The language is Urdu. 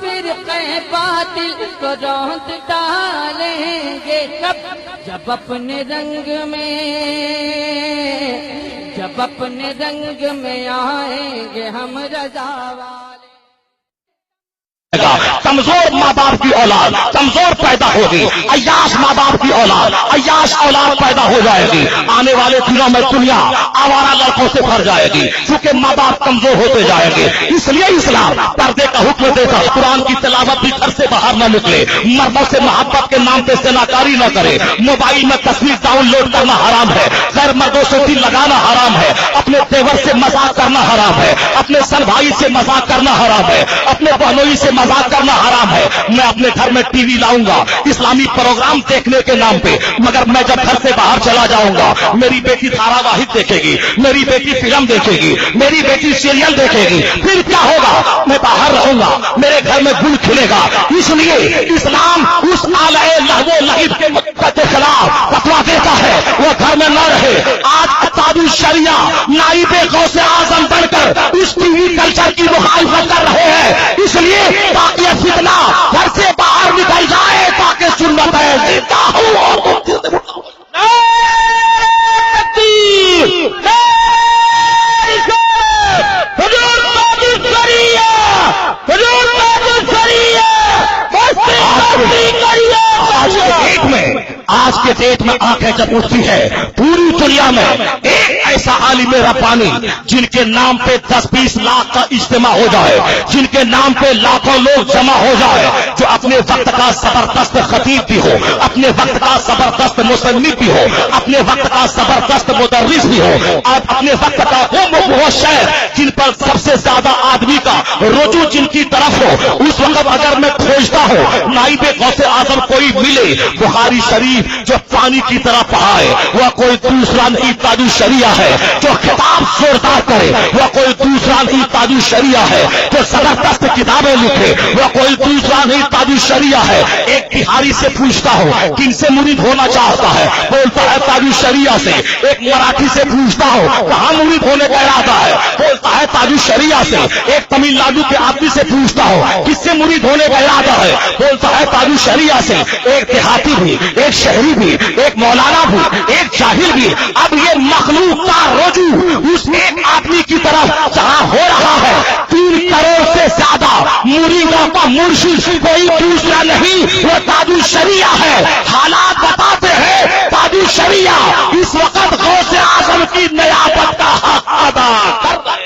فرقے باطل کو روند ڈالیں گے کب؟ جب اپنے رنگ میں آئیں گے ہم رضا والے۔ کمزور ماں باپ کی اولاد کمزور پیدا ہوگی، عیاش ماں باپ کی اولاد عیاش اولاد پیدا ہو جائے گی۔ آنے والے دنوں میں دنیا آوارہ لڑکوں سے بھر جائے گی کیونکہ ماں باپ کمزور ہوتے جائیں گے۔ اس لیے اسلام پردے کا حکم دیتا، قرآن کی تلاوت بھی گھر سے باہر نہ نکلے، مردوں سے محبت کے نام پہ زناکاری نہ کرے، موبائل میں تصویر ڈاؤن لوڈ کرنا حرام ہے، غیر مردوں سے دل لگانا حرام ہے، اپنے دیور سے مذاق کرنا حرام ہے، اپنے سن بھائی سے مذاق کرنا حرام ہے، اپنے بہنوئی سے مذاق کرنا حرام ہے۔ میں اپنے گھر میں ٹی وی لاؤں گا اسلامی پروگرام دیکھنے کے نام پہ، مگر میں جب گھر سے باہر چلا جاؤں گا میری بیٹی دھارا واحد دیکھے گی، میری بیٹی فلم دیکھے گی، میری بیٹی سیریل دیکھے گی، پھر کیا ہوگا؟ میں باہر رہوں گا، میرے گھر میں گل کھلے گا۔ اس لیے اسلام اس آلائے لہو و لعب کے خلاف فتویٰ دیتا ہے وہ گھر میں نہ رہے۔ آج اساتذہ الشریعہ نائب غوث اعظم بن کر اس ٹی وی کلچر کی مخالفت کر رہے ہیں، اس لیے تاکہ فتنہ گھر سے باہر نکل جائے، تاکہ سنت ہے زندہ ہو اور آج کے ڈیٹ میں آنکھیں جب اٹھتی ہے پوری دنیا میں ایک ایسا عالم ربانی جن کے نام پہ 10-20 لاکھ کا اجتماع ہو جائے، جن کے نام پہ لاکھوں لوگ جمع ہو جائے، جو اپنے وقت کا زبردست خطیب بھی ہو، اپنے وقت کا زبردست مصنف بھی ہو، اپنے وقت کا زبردست مدرس بھی ہو، اور اپنے وقت کا وہ شہر جن پر سب سے زیادہ آدمی کا رجوع جن کی طرف ہو، اس وقت اگر میں کھوجتا ہوں نائب غوث اعظم کوئی ملے بخاری شریف جو پانی کی طرح پہائے، وہ کوئی دوسرا نہیں تاج الشریعہ ہے، جو خطاب زوردار کرے وہ کوئی دوسرا نہیں تاج الشریعہ ہے، جو زبردست کتابیں لکھے وہ کوئی دوسرا نہیں تاج الشریعہ ہے۔ ایک بہاری سے پوچھتا ہوں کن سے مرید ہونا چاہتا ہے، بولتا ہے تاج الشریعہ سے۔ ایک مراٹھی سے پوچھتا ہوں کہاں مرید ہونے کا ارادہ ہے، بولتا ہے تاج الشریعہ سے۔ ایک تمل ناڈو کے آدمی سے پوچھتا ہوں کس سے مرید ہونے کا ارادہ ہے، بولتا ہے تاج الشریعہ سے۔ ایک دیہاتی بھی، ایک شہری بھی، ایک مولانا بھی، ایک جاہل بھی، اب یہ مخلوق کا رجوع اس ایک آدمی کی طرف جہاں ہو رہا ہے 3 کروڑ سے زیادہ مریدوں کا مرشد کوئی دوسرا نہیں وہ تاج الشریعہ ہے۔ حالات بتاتے ہیں تاج الشریعہ اس وقت غوث اعظم کی نیابت کا حق ادا کر رہے ہیں۔